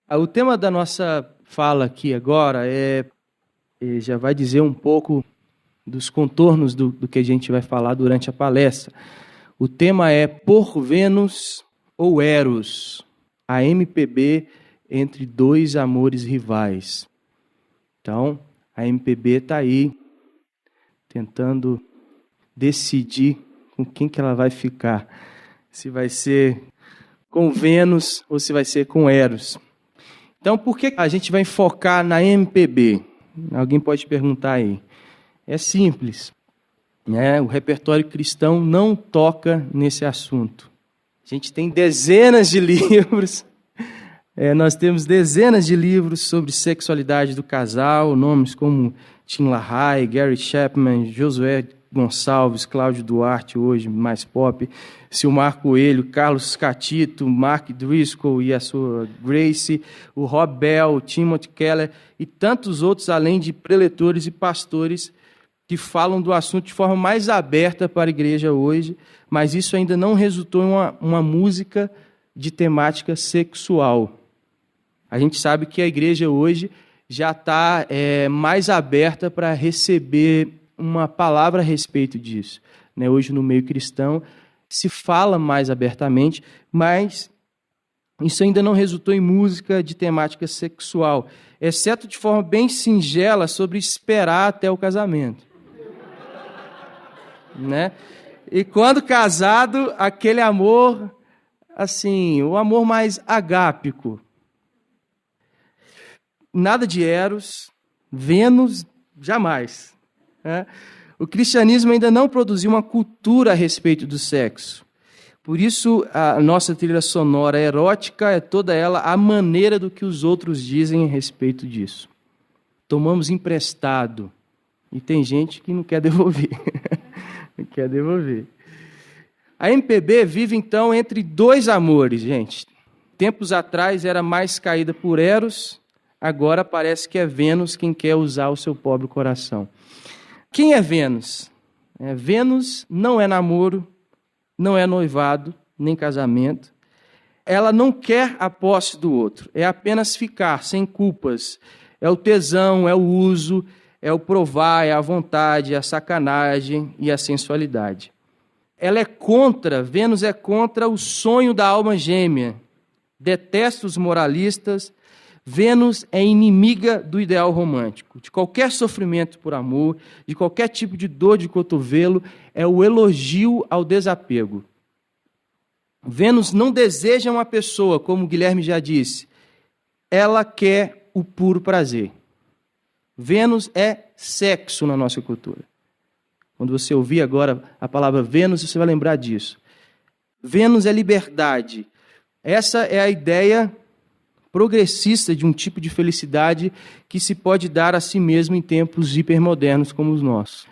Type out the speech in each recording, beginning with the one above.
O tema da nossa fala aqui agora já vai dizer um pouco dos contornos do que a gente vai falar durante a palestra. O tema é Por Vênus ou Eros, a MPB entre dois amores rivais. Então, a MPB está aí tentando decidir com quem que ela vai ficar. Se vai ser com Vênus ou se vai ser com Eros. Então, por que a gente vai focar na MPB? Alguém pode perguntar aí. É simples, né? O repertório cristão não toca nesse assunto. A gente tem dezenas de livros, nós temos dezenas de livros sobre sexualidade do casal, nomes como Tim LaHaye, Gary Chapman, Josué Gonçalves, Cláudio Duarte, hoje mais pop, Silmar Coelho, Carlos Catito, Mark Driscoll e a sua Grace, o Rob Bell, Timothy Keller e tantos outros, além de preletores e pastores que falam do assunto de forma mais aberta para a igreja hoje, mas isso ainda não resultou em uma música de temática sexual. A gente sabe que a igreja hoje já está mais aberta para receber uma palavra a respeito disso. Né? Hoje, no meio cristão, se fala mais abertamente, mas isso ainda não resultou em música de temática sexual, exceto de forma bem singela sobre esperar até o casamento. Né? E quando casado, aquele amor, assim, o amor mais agápico. Nada de Eros, Vênus, jamais. Né? O cristianismo ainda não produziu uma cultura a respeito do sexo. Por isso, a nossa trilha sonora erótica é toda ela a maneira do que os outros dizem a respeito disso. Tomamos emprestado. E tem gente que não quer devolver. Não quer devolver. A MPB vive, então, entre dois amores, gente. Tempos atrás era mais caída por Eros, agora parece que é Vênus quem quer usar o seu pobre coração. Quem é Vênus? Vênus não é namoro, não é noivado, nem casamento. Ela não quer a posse do outro, é apenas ficar, sem culpas. É o tesão, é o uso, é o provar, é a vontade, é a sacanagem e a sensualidade. Vênus é contra o sonho da alma gêmea. Detesta os moralistas. Vênus é inimiga do ideal romântico. De qualquer sofrimento por amor, de qualquer tipo de dor de cotovelo, é o elogio ao desapego. Vênus não deseja uma pessoa, como o Guilherme já disse. Ela quer o puro prazer. Vênus é sexo na nossa cultura. Quando você ouvir agora a palavra Vênus, você vai lembrar disso. Vênus é liberdade. Essa é a ideia progressista de um tipo de felicidade que se pode dar a si mesmo em tempos hipermodernos como os nossos.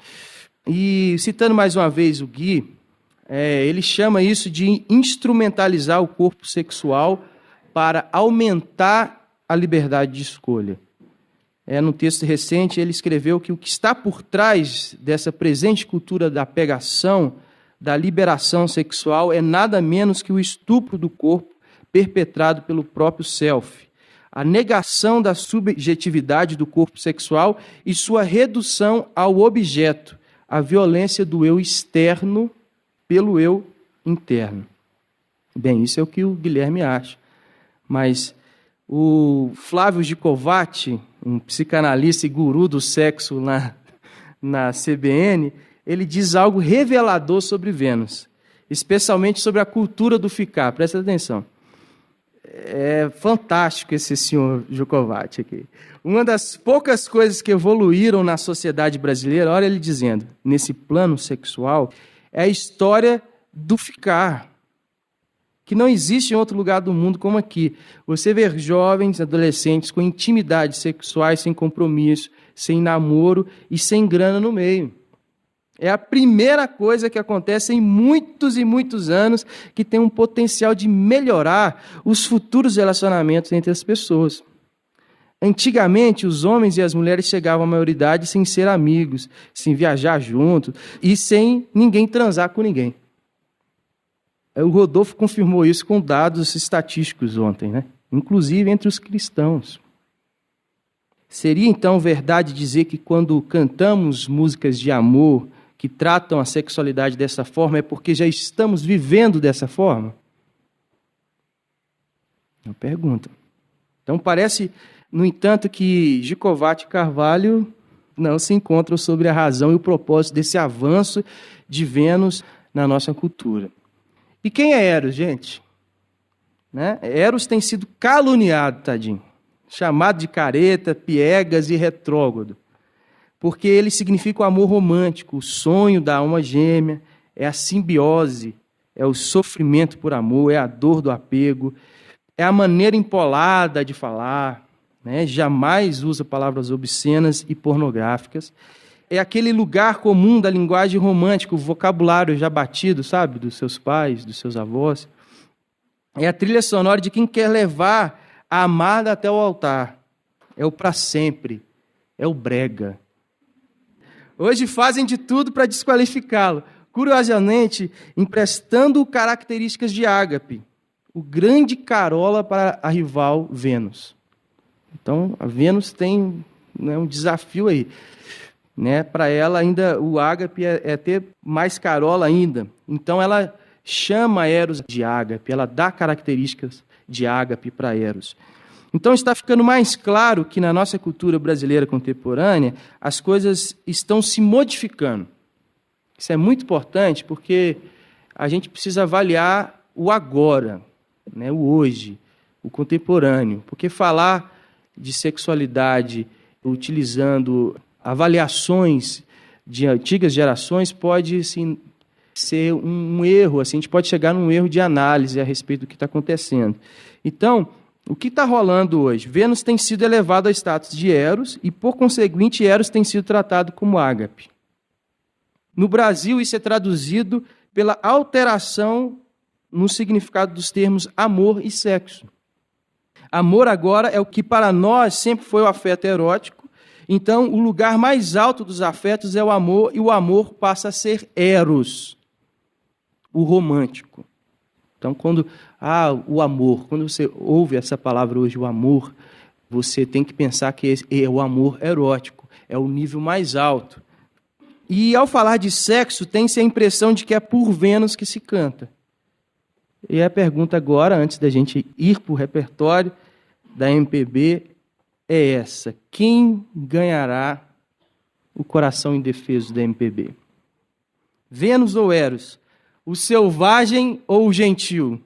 E citando mais uma vez o Gui, ele chama isso de instrumentalizar o corpo sexual para aumentar a liberdade de escolha. No texto recente, ele escreveu que o que está por trás dessa presente cultura da pegação, da liberação sexual, é nada menos que o estupro do corpo perpetrado pelo próprio self, a negação da subjetividade do corpo sexual e sua redução ao objeto, a violência do eu externo pelo eu interno. Bem, isso é o que o Guilherme acha, mas o Flávio Gicovati, um psicanalista e guru do sexo na CBN, ele diz algo revelador sobre Vênus, especialmente sobre a cultura do ficar. Presta atenção. É fantástico esse senhor Gicovati aqui. Uma das poucas coisas que evoluíram na sociedade brasileira, olha ele dizendo, nesse plano sexual, é a história do ficar, que não existe em outro lugar do mundo como aqui. Você vê jovens, adolescentes com intimidades sexuais sem compromisso, sem namoro e sem grana no meio. É a primeira coisa que acontece em muitos e muitos anos que tem um potencial de melhorar os futuros relacionamentos entre as pessoas. Antigamente, os homens e as mulheres chegavam à maioridade sem ser amigos, sem viajar juntos e sem ninguém transar com ninguém. O Rodolfo confirmou isso com dados estatísticos ontem, né? inclusive entre os cristãos. Seria então verdade dizer que quando cantamos músicas de amor que tratam a sexualidade dessa forma é porque já estamos vivendo dessa forma? É uma pergunta. Então parece, no entanto, que Gicovati e Carvalho não se encontram sobre a razão e o propósito desse avanço de Vênus na nossa cultura. E quem é Eros, gente? Né? Eros tem sido caluniado, tadinho. Chamado de careta, piegas e retrógrado. Porque ele significa o amor romântico, o sonho da alma gêmea, é a simbiose, é o sofrimento por amor, é a dor do apego, é a maneira empolada de falar, né? Jamais usa palavras obscenas e pornográficas. É aquele lugar comum da linguagem romântica, o vocabulário já batido, sabe, dos seus pais, dos seus avós. É a trilha sonora de quem quer levar a amada até o altar. É o para sempre. É o brega. Hoje fazem de tudo para desqualificá-lo. Curiosamente, emprestando características de Ágape, o grande carola para a rival Vênus. Então, a Vênus tem, né, um desafio aí. Né? Para ela, ainda o Ágape é ter mais carola ainda. Então, ela chama Eros de Ágape, ela dá características de Ágape para Eros. Então está ficando mais claro que na nossa cultura brasileira contemporânea as coisas estão se modificando. Isso é muito importante porque a gente precisa avaliar o agora, né, o hoje, o contemporâneo. Porque falar de sexualidade utilizando avaliações de antigas gerações pode, assim, ser um erro, assim, a gente pode chegar num erro de análise a respeito do que está acontecendo. Então, o que está rolando hoje? Vênus tem sido elevado ao status de Eros e, por conseguinte, Eros tem sido tratado como Ágape. No Brasil, isso é traduzido pela alteração no significado dos termos amor e sexo. Amor agora é o que para nós sempre foi o afeto erótico, então o lugar mais alto dos afetos é o amor e o amor passa a ser Eros, o romântico. Então, o amor, quando você ouve essa palavra hoje, o amor, você tem que pensar que é o amor erótico, é o nível mais alto. E ao falar de sexo, tem-se a impressão de que é por Vênus que se canta. E a pergunta agora, antes da gente ir para o repertório da MPB, é essa: quem ganhará o coração indefeso da MPB? Vênus ou Eros? O selvagem ou o gentil?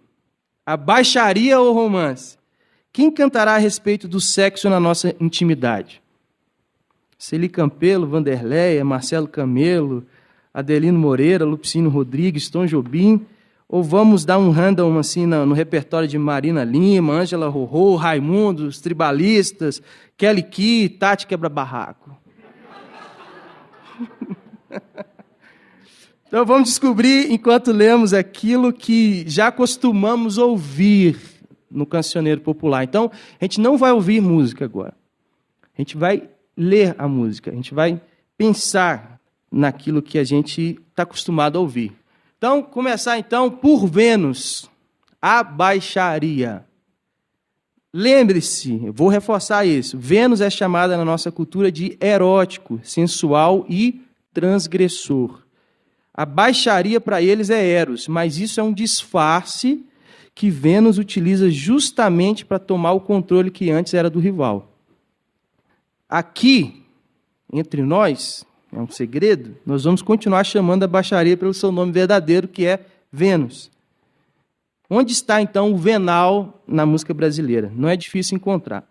A baixaria ou o romance? Quem cantará a respeito do sexo na nossa intimidade? Celi Campelo, Vanderleia, Marcelo Camelo, Adelino Moreira, Lupicínio Rodrigues, Tom Jobim? Ou vamos dar um random assim no repertório de Marina Lima, Ângela Rorô, Raimundo, os Tribalistas, Kelly Key, Tati Quebra-Barraco? Então vamos descobrir enquanto lemos aquilo que já costumamos ouvir no cancioneiro popular. Então, a gente não vai ouvir música agora. A gente vai ler a música, a gente vai pensar naquilo que a gente está acostumado a ouvir. Então, começar então por Vênus, a baixaria. Lembre-se, eu vou reforçar isso, Vênus é chamada na nossa cultura de erótico, sensual e transgressor. A baixaria para eles é Eros, mas isso é um disfarce que Vênus utiliza justamente para tomar o controle que antes era do rival. Aqui, entre nós, é um segredo, nós vamos continuar chamando a baixaria pelo seu nome verdadeiro, que é Vênus. Onde está, então, o venal na música brasileira? Não é difícil encontrar.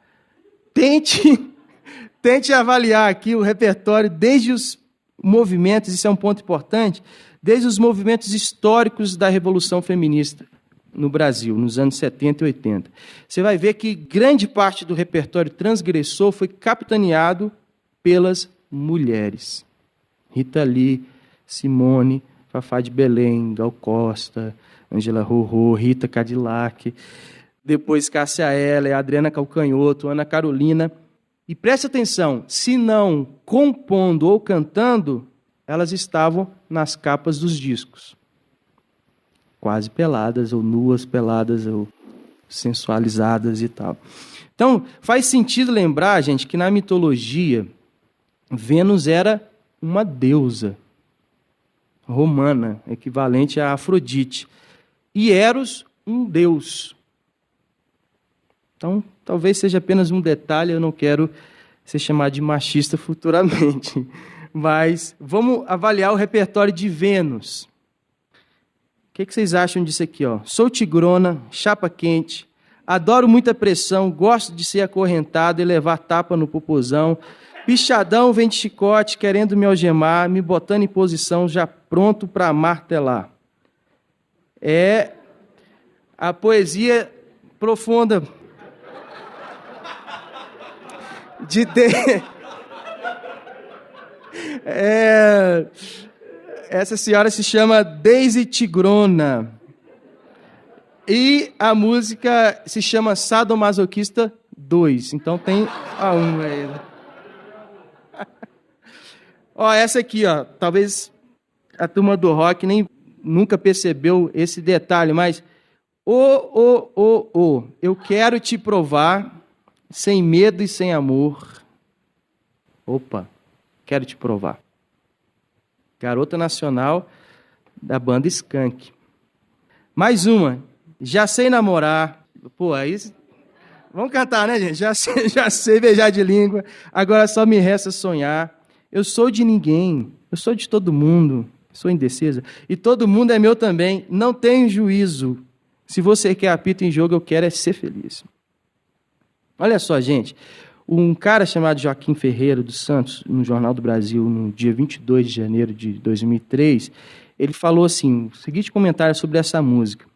Tente avaliar aqui o repertório desde os movimentos, isso é um ponto importante, desde os movimentos históricos da Revolução Feminista no Brasil, nos anos 70 e 80. Você vai ver que grande parte do repertório transgressor foi capitaneado pelas mulheres. Rita Lee, Simone, Fafá de Belém, Gal Costa, Ângela Rorô, Rita Cadillac, depois Cássia Eller, Adriana Calcanhoto, Ana Carolina. E preste atenção, se não compondo ou cantando, elas estavam nas capas dos discos. Quase peladas, ou nuas, peladas, ou sensualizadas e tal. Então, faz sentido lembrar, gente, que na mitologia, Vênus era uma deusa romana, equivalente a Afrodite. E Eros, um deus. Então, talvez seja apenas um detalhe, eu não quero ser chamado de machista futuramente. Mas vamos avaliar o repertório de Vênus. O que vocês acham disso aqui? Ó? Sou tigrona, chapa quente, adoro muita pressão, gosto de ser acorrentado e levar tapa no popozão, pichadão vem de chicote, querendo me algemar, me botando em posição, já pronto para martelar. É a poesia profunda essa senhora se chama Daisy Tigrona. E a música se chama Sadomasoquista 2. Então tem a 1 aí. Ó, essa aqui, ó. Talvez a turma do rock nunca percebeu esse detalhe, mas eu quero te provar sem medo e sem amor. Opa, quero te provar. Garota nacional da banda Skank. Mais uma. Já sei namorar. Pô, aí... Vamos cantar, né, gente? Já sei beijar de língua. Agora só me resta sonhar. Eu sou de ninguém. Eu sou de todo mundo. Sou indecisa. E todo mundo é meu também. Não tenho juízo. Se você quer apito em jogo, eu quero é ser feliz. Olha só, gente. Um cara chamado Joaquim Ferreira dos Santos, no Jornal do Brasil, no dia 22 de janeiro de 2003, ele falou assim, o seguinte comentário sobre essa música.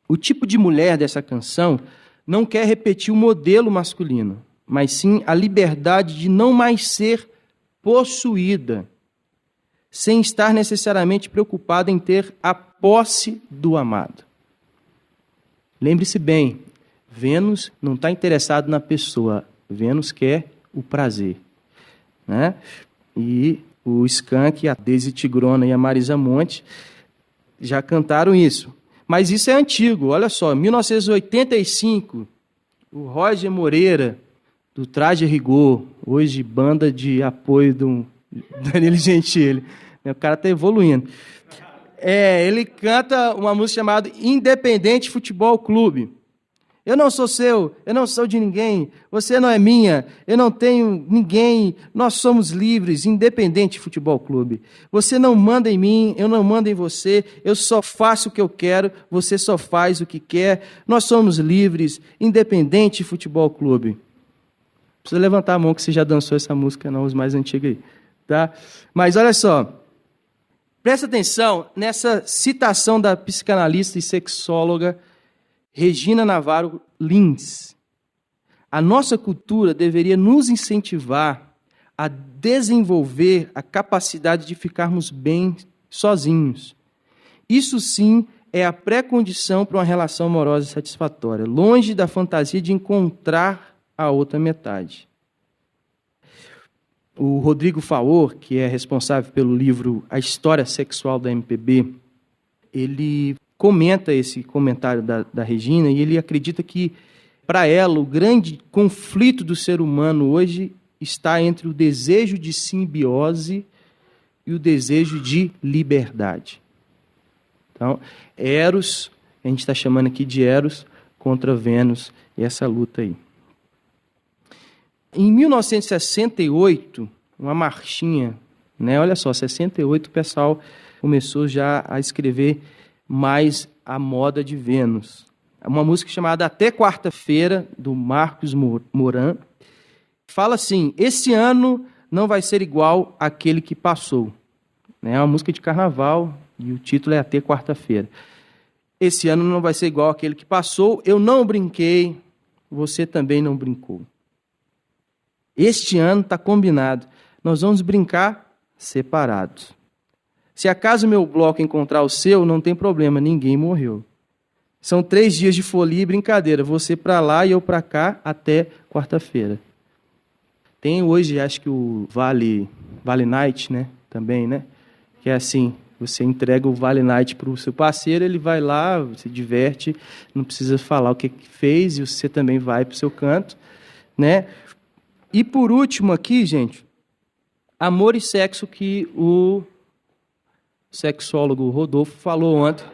O tipo de mulher dessa canção não quer repetir o modelo masculino, mas sim a liberdade de não mais ser possuída, sem estar necessariamente preocupada em ter a posse do amado. Lembre-se bem, Vênus não está interessado na pessoa, Vênus quer o prazer, né? E o Skank, a Daisy Tigrona e a Marisa Monte já cantaram isso. Mas isso é antigo, olha só, em 1985, o Roger Moreira, do Traje a Rigor, hoje banda de apoio do Danilo Gentili, o cara está evoluindo. Ele canta uma música chamada Independente Futebol Clube. Eu não sou seu, eu não sou de ninguém, você não é minha, eu não tenho ninguém, nós somos livres, Independente Futebol Clube. Você não manda em mim, eu não mando em você, eu só faço o que eu quero, você só faz o que quer, nós somos livres, Independente Futebol Clube. Precisa levantar a mão que você já dançou essa música, não, os mais antigos aí. Tá? Mas olha só, presta atenção nessa citação da psicanalista e sexóloga Regina Navarro Lins. A nossa cultura deveria nos incentivar a desenvolver a capacidade de ficarmos bem sozinhos. Isso sim é a pré-condição para uma relação amorosa satisfatória, longe da fantasia de encontrar a outra metade. O Rodrigo Faor, que é responsável pelo livro A História Sexual da MPB, ele comenta esse comentário da Regina e ele acredita que, para ela, o grande conflito do ser humano hoje está entre o desejo de simbiose e o desejo de liberdade. Então, Eros, a gente está chamando aqui de Eros contra Vênus, e essa luta aí. Em 1968, uma marchinha, né? Olha só, 68 o pessoal começou já a escrever mais a moda de Vênus. Uma música chamada Até Quarta-feira, do Marcos Moran, fala assim, esse ano não vai ser igual àquele que passou. É uma música de carnaval e o título é Até Quarta-feira. Esse ano não vai ser igual àquele que passou, eu não brinquei, você também não brincou. Este ano está combinado, nós vamos brincar separados. Se acaso meu bloco encontrar o seu, não tem problema, ninguém morreu. São 3 dias de folia e brincadeira, você para lá e eu para cá até quarta-feira. Tem hoje, acho que o Vale Night, né? Também, né? Que é assim, Você entrega o Vale Night para o seu parceiro, ele vai lá, se diverte, não precisa falar o que fez, e você também vai para o seu canto, né? E por último aqui, gente, amor e sexo, que o sexólogo Rodolfo falou ontem.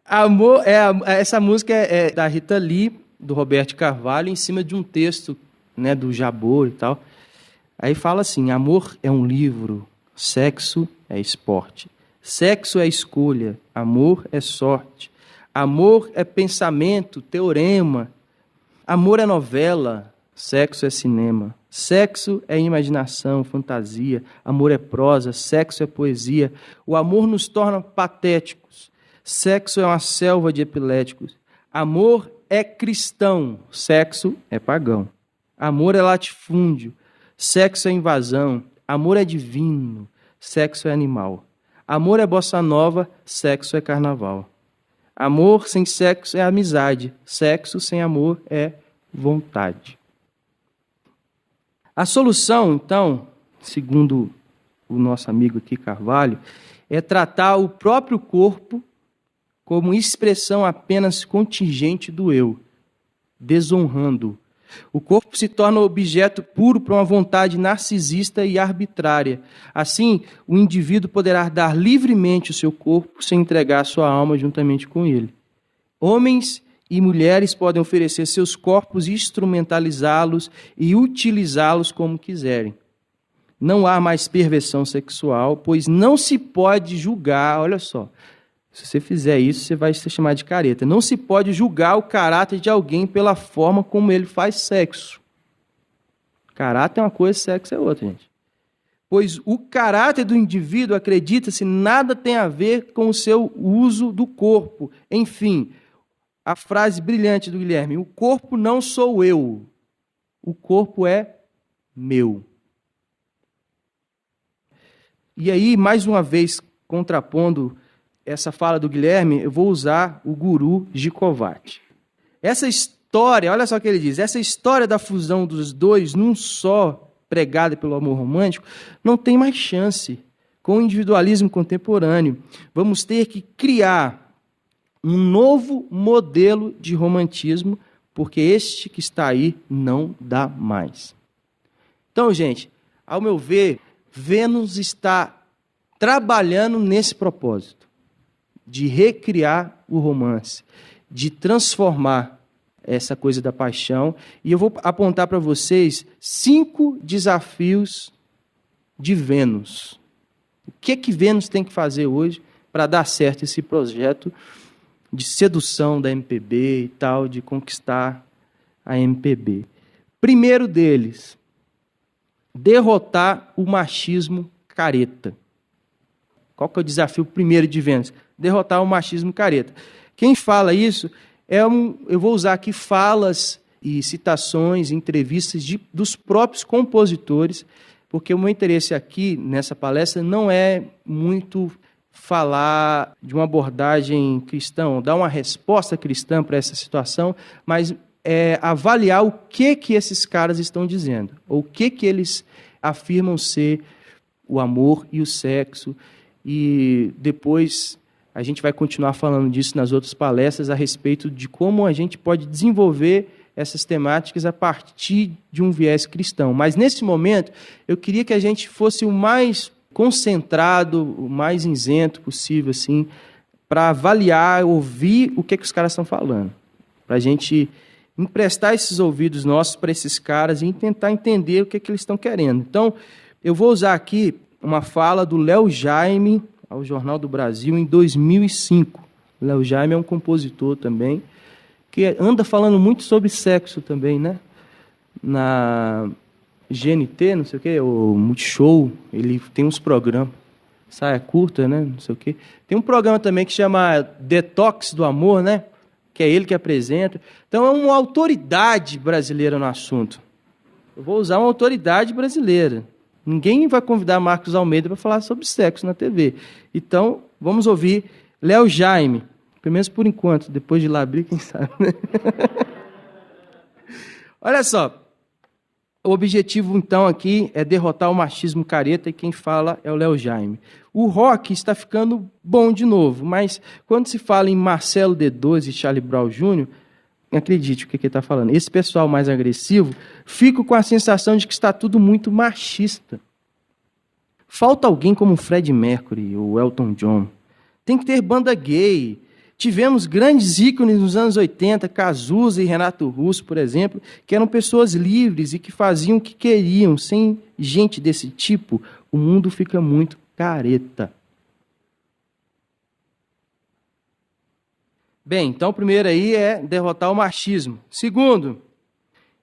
Amor, essa música é da Rita Lee, do Roberto Carvalho, em cima de um texto, né, do Jabor e tal. Aí fala assim: amor é um livro, sexo é esporte. Sexo é escolha, amor é sorte. Amor é pensamento, teorema. Amor é novela, sexo é cinema. Sexo é imaginação, fantasia. Amor é prosa, sexo é poesia. O amor nos torna patéticos. Sexo é uma selva de epiléticos. Amor é cristão, sexo é pagão. Amor é latifúndio, sexo é invasão. Amor é divino, sexo é animal. Amor é bossa nova, sexo é carnaval. Amor sem sexo é amizade, sexo sem amor é vontade. A solução, então, segundo o nosso amigo aqui, Carvalho, é tratar o próprio corpo como expressão apenas contingente do eu, desonrando. O corpo se torna objeto puro para uma vontade narcisista e arbitrária. Assim, o indivíduo poderá dar livremente o seu corpo sem entregar a sua alma juntamente com ele. Homens e mulheres podem oferecer seus corpos, instrumentalizá-los e utilizá-los como quiserem. Não há mais perversão sexual, pois não se pode julgar, olha só, se você fizer isso, você vai ser chamado de careta. Não se pode julgar o caráter de alguém pela forma como ele faz sexo. Caráter é uma coisa, sexo é outra, gente. Pois o caráter do indivíduo, acredita-se, nada tem a ver com o seu uso do corpo. Enfim, a frase brilhante do Guilherme: o corpo não sou eu, o corpo é meu. E aí, mais uma vez, contrapondo essa fala do Guilherme, eu vou usar o guru Gicovati. Essa história, olha só o que ele diz, essa história da fusão dos dois num só, pregada pelo amor romântico, não tem mais chance. Com o individualismo contemporâneo, vamos ter que criar um novo modelo de romantismo, porque este que está aí não dá mais. Então, gente, ao meu ver, Vênus está trabalhando nesse propósito, de recriar o romance, de transformar essa coisa da paixão. E eu vou apontar para vocês 5 desafios de Vênus. O que Vênus tem que fazer hoje para dar certo esse projeto de sedução da MPB e tal, de conquistar a MPB. Primeiro deles, derrotar o machismo careta. Qual que é o desafio primeiro de Vênus? Derrotar o machismo careta. Quem fala isso eu vou usar aqui falas e citações, entrevistas dos próprios compositores, porque o meu interesse aqui nessa palestra não é muito falar de uma abordagem cristã, dar uma resposta cristã para essa situação, mas avaliar o que esses caras estão dizendo, ou o que eles afirmam ser o amor e o sexo, e depois a gente vai continuar falando disso nas outras palestras a respeito de como a gente pode desenvolver essas temáticas a partir de um viés cristão. Mas, nesse momento, eu queria que a gente fosse o mais concentrado, o mais isento possível, assim, para avaliar, ouvir o que os caras estão falando. Para a gente emprestar esses ouvidos nossos para esses caras e tentar entender o que eles estão querendo. Então, eu vou usar aqui uma fala do Léo Jaime, ao Jornal do Brasil, em 2005. Léo Jaime é um compositor também, que anda falando muito sobre sexo também, né? Na GNT, não sei o quê, o Multishow, ele tem uns programas, saia curta, né? Não sei o quê. Tem um programa também que chama Detox do Amor, né? Que é ele que apresenta. Então é uma autoridade brasileira no assunto. Eu vou usar uma autoridade brasileira. Ninguém vai convidar Marcos Almeida para falar sobre sexo na TV. Então, vamos ouvir Léo Jaime. Pelo menos por enquanto, depois de lá abrir, quem sabe, né? Olha só. O objetivo, então, aqui é derrotar o machismo careta, e quem fala é o Léo Jaime. O rock está ficando bom de novo, mas quando se fala em Marcelo D2 e Charlie Brown Jr., acredite o que ele está falando. Esse pessoal mais agressivo fica com a sensação de que está tudo muito machista. Falta alguém como o Freddie Mercury ou Elton John. Tem que ter banda gay. Tivemos grandes ícones nos anos 80, Cazuza e Renato Russo, por exemplo, que eram pessoas livres e que faziam o que queriam. Sem gente desse tipo, o mundo fica muito careta. Bem, então o primeiro aí é derrotar o machismo. Segundo,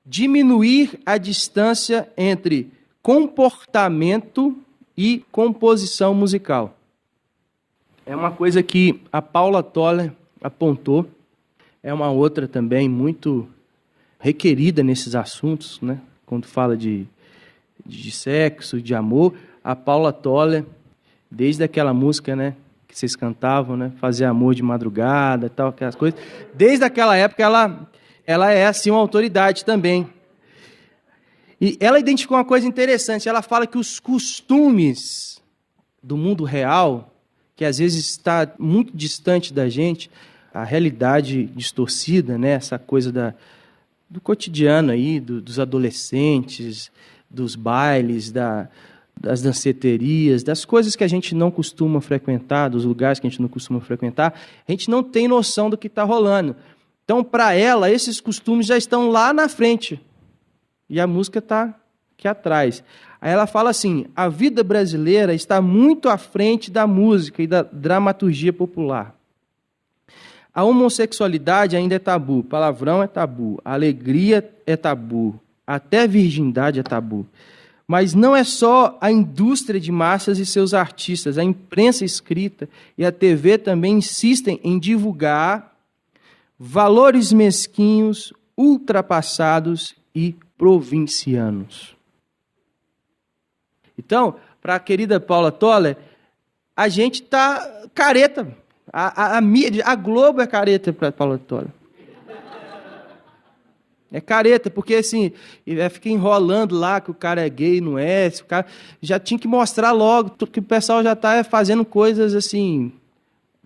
diminuir a distância entre comportamento e composição musical. É uma coisa que a Paula Toller apontou, é uma outra também muito requerida nesses assuntos, né? Quando fala de sexo, de amor, a Paula Toller, desde aquela música, né, que vocês cantavam, né, Fazer Amor de Madrugada, tal, aquelas coisas, desde aquela época ela é assim uma autoridade também. E ela identificou uma coisa interessante, ela fala que os costumes do mundo real, que às vezes está muito distante da gente, a realidade distorcida, né? Essa coisa do cotidiano aí, dos adolescentes, dos bailes, das danceterias, das coisas que a gente não costuma frequentar, dos lugares que a gente não costuma frequentar, a gente não tem noção do que está rolando. Então, para ela, esses costumes já estão lá na frente e a música está aqui atrás. Aí ela fala assim, a vida brasileira está muito à frente da música e da dramaturgia popular. A homossexualidade ainda é tabu, palavrão é tabu, a alegria é tabu, até a virgindade é tabu. Mas não é só a indústria de massas e seus artistas, a imprensa escrita e a TV também insistem em divulgar valores mesquinhos, ultrapassados e provincianos. Então, para a querida Paula Toller, a gente está careta. A mídia, a Globo é careta para a Paula Toller. É careta, porque assim, fica enrolando lá que o cara é gay, não é? O cara já tinha que mostrar logo que o pessoal já está fazendo coisas assim,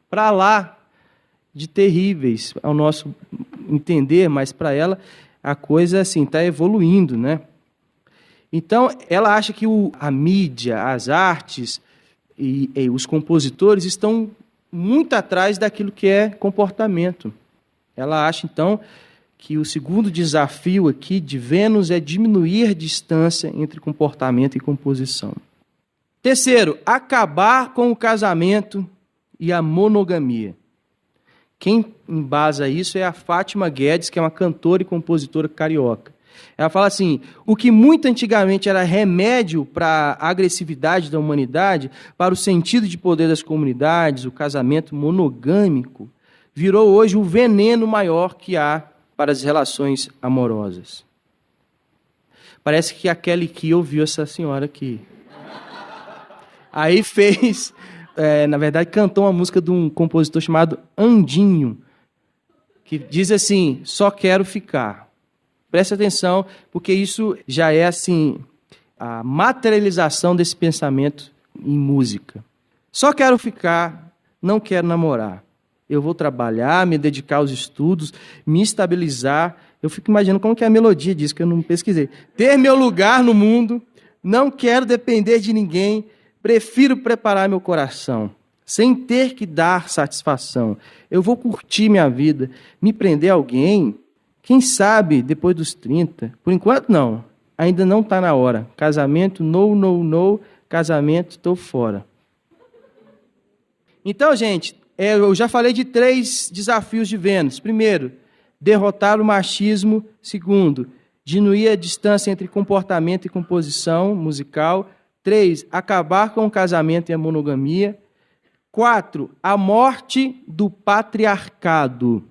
para lá de terríveis, ao nosso entender, mas para ela a coisa assim está evoluindo, né? Então, ela acha que a mídia, as artes e os compositores estão muito atrás daquilo que é comportamento. Ela acha, então, que o segundo desafio aqui de Vênus é diminuir a distância entre comportamento e composição. Terceiro, acabar com o casamento e a monogamia. Quem embasa isso é a Fátima Guedes, que é uma cantora e compositora carioca. Ela fala assim, o que muito antigamente era remédio para a agressividade da humanidade, para o sentido de poder das comunidades, o casamento monogâmico, virou hoje o veneno maior que há para as relações amorosas. Parece que a Kelly Key ouviu essa senhora aqui. Aí fez, na verdade, cantou uma música de um compositor chamado Andinho, que diz assim, só quero ficar. Preste atenção, porque isso já é assim a materialização desse pensamento em música. Só quero ficar, não quero namorar. Eu vou trabalhar, me dedicar aos estudos, me estabilizar. Eu fico imaginando como que é a melodia disso, que eu não pesquisei. Ter meu lugar no mundo, não quero depender de ninguém, prefiro preparar meu coração, sem ter que dar satisfação. Eu vou curtir minha vida, me prender a alguém... Quem sabe, depois dos 30, por enquanto não, ainda não está na hora. Casamento, no, casamento, estou fora. Então, gente, eu já falei de 3 desafios de Vênus. Primeiro, derrotar o machismo. Segundo, diminuir a distância entre comportamento e composição musical. 3, acabar com o casamento e a monogamia. 4, a morte do patriarcado.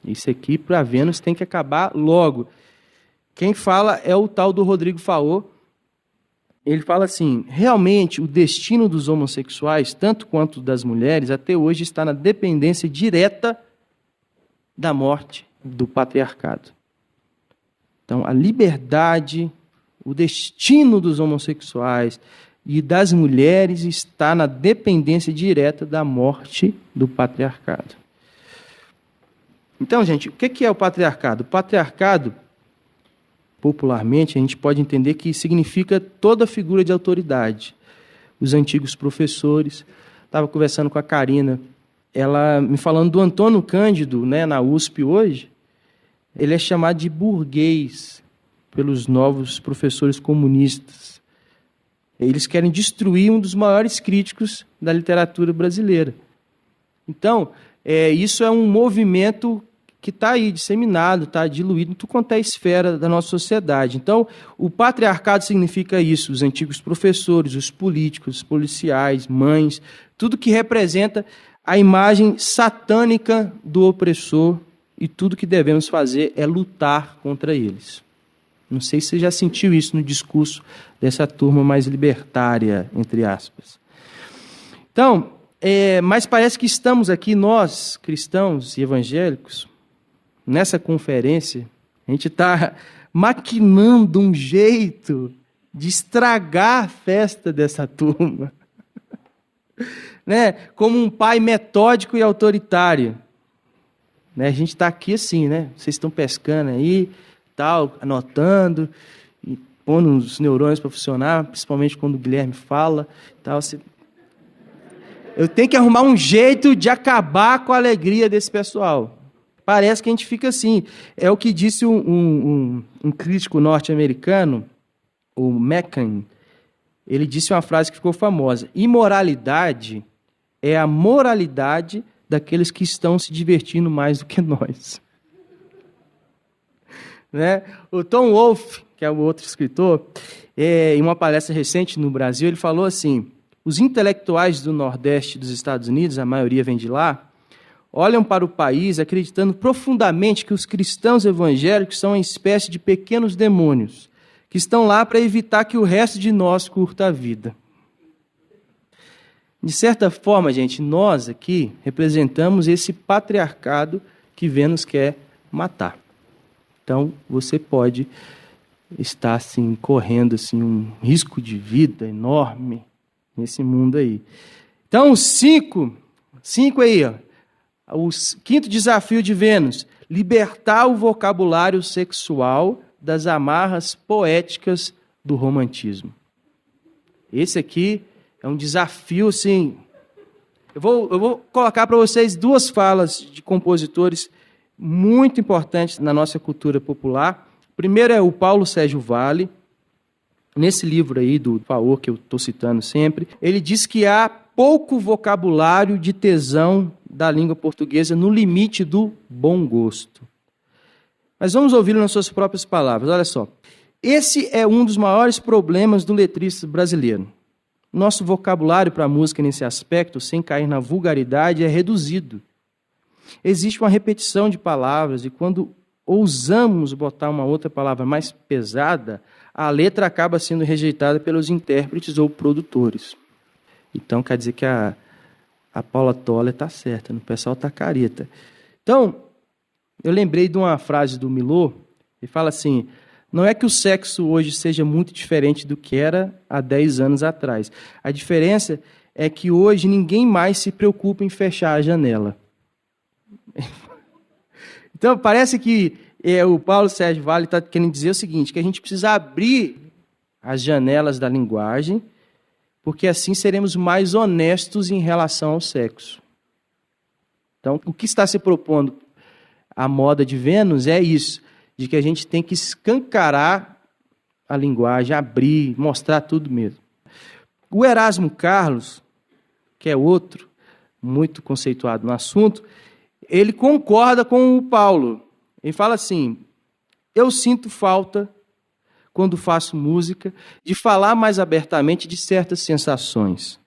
Isso aqui, para Vênus, tem que acabar logo. Quem fala é o tal do Rodrigo Faô. Ele fala assim, realmente o destino dos homossexuais, tanto quanto das mulheres, até hoje está na dependência direta da morte do patriarcado. Então, a liberdade, o destino dos homossexuais e das mulheres está na dependência direta da morte do patriarcado. Então, gente, o que é o patriarcado? O patriarcado, popularmente, a gente pode entender que significa toda figura de autoridade. Os antigos professores, estava conversando com a Karina, ela me falando do Antônio Cândido, né, na USP hoje, ele é chamado de burguês pelos novos professores comunistas. Eles querem destruir um dos maiores críticos da literatura brasileira. Então, isso é um movimento que está aí disseminado, está diluído em tudo quanto é esfera da nossa sociedade. Então, o patriarcado significa isso, os antigos professores, os políticos, os policiais, mães, tudo que representa a imagem satânica do opressor, e tudo que devemos fazer é lutar contra eles. Não sei se você já sentiu isso no discurso dessa turma mais libertária, entre aspas. Então, mas parece que estamos aqui, nós, cristãos e evangélicos, nessa conferência, a gente está maquinando um jeito de estragar a festa dessa turma. Né? Como um pai metódico e autoritário. Né? A gente está aqui assim, né? Vocês estão pescando aí, tal, anotando, e pondo os neurônios para funcionar, principalmente quando o Guilherme fala. Tal, eu tenho que arrumar um jeito de acabar com a alegria desse pessoal. Parece que a gente fica assim. É o que disse um crítico norte-americano, o McCann. Ele disse uma frase que ficou famosa: imoralidade é a moralidade daqueles que estão se divertindo mais do que nós. Né? O Tom Wolfe, que é o outro escritor, em uma palestra recente no Brasil, ele falou assim: os intelectuais do Nordeste dos Estados Unidos, a maioria vem de lá, olham para o país acreditando profundamente que os cristãos evangélicos são uma espécie de pequenos demônios, que estão lá para evitar que o resto de nós curta a vida. De certa forma, gente, nós aqui representamos esse patriarcado que Vênus quer matar. Então, você pode estar assim, correndo assim, um risco de vida enorme nesse mundo aí. Então, cinco aí, ó. O quinto desafio de Vênus: libertar o vocabulário sexual das amarras poéticas do romantismo. Esse aqui é um desafio, assim. Eu vou colocar para vocês duas falas de compositores muito importantes na nossa cultura popular. Primeiro é o Paulo Sérgio Vale. Nesse livro aí do Faor, que eu estou citando sempre, ele diz que há pouco vocabulário de tesão da língua portuguesa no limite do bom gosto. Mas vamos ouvi-lo nas suas próprias palavras. Olha só. Esse é um dos maiores problemas do letrista brasileiro. Nosso vocabulário para a música nesse aspecto, sem cair na vulgaridade, é reduzido. Existe uma repetição de palavras e quando ousamos botar uma outra palavra mais pesada, a letra acaba sendo rejeitada pelos intérpretes ou produtores. Então, quer dizer que a Paula Toller está certa, o pessoal está careta. Então, eu lembrei de uma frase do Milô, ele fala assim: não é que o sexo hoje seja muito diferente do que era há 10 anos atrás. A diferença é que hoje ninguém mais se preocupa em fechar a janela. Então, parece que o Paulo Sérgio Vale está querendo dizer o seguinte, que a gente precisa abrir as janelas da linguagem, porque assim seremos mais honestos em relação ao sexo. Então, o que está se propondo a moda de Vênus é isso, de que a gente tem que escancarar a linguagem, abrir, mostrar tudo mesmo. O Erasmo Carlos, que é outro muito conceituado no assunto, ele concorda com o Paulo. Ele fala assim: eu sinto falta, quando faço música, de falar mais abertamente de certas sensações,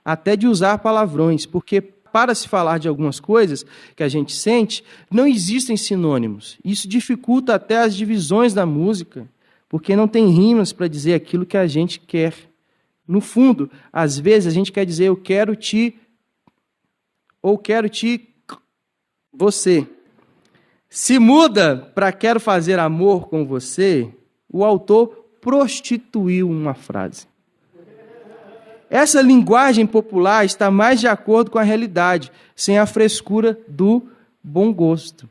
até de usar palavrões, porque para se falar de algumas coisas que a gente sente, não existem sinônimos. Isso dificulta até as divisões da música, porque não tem rimas para dizer aquilo que a gente quer. No fundo, às vezes a gente quer dizer eu quero te, ou quero te, você. Se muda para quero fazer amor com você, o autor prostituiu uma frase. Essa linguagem popular está mais de acordo com a realidade, sem a frescura do bom gosto,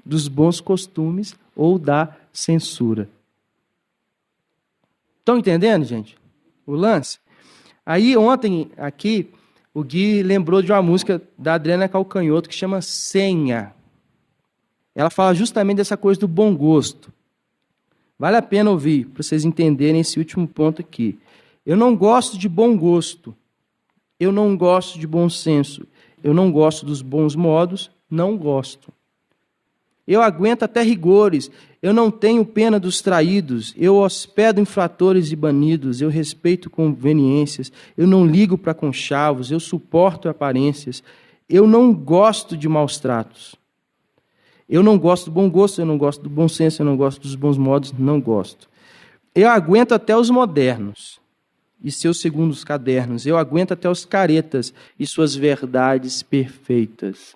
dos bons costumes ou da censura. Estão entendendo, gente? O lance? Aí ontem, aqui, o Gui lembrou de uma música da Adriana Calcanhoto que chama Senha. Ela fala justamente dessa coisa do bom gosto. Vale a pena ouvir, para vocês entenderem esse último ponto aqui. Eu não gosto de bom gosto. Eu não gosto de bom senso. Eu não gosto dos bons modos. Não gosto. Eu aguento até rigores. Eu não tenho pena dos traídos. Eu hospedo infratores e banidos. Eu respeito conveniências. Eu não ligo para conchavos. Eu suporto aparências. Eu não gosto de maus tratos. Eu não gosto do bom gosto. Eu não gosto do bom senso. Eu não gosto dos bons modos. Não gosto. Eu aguento até os modernos e seus segundos cadernos. Eu aguento até os caretas e suas verdades perfeitas.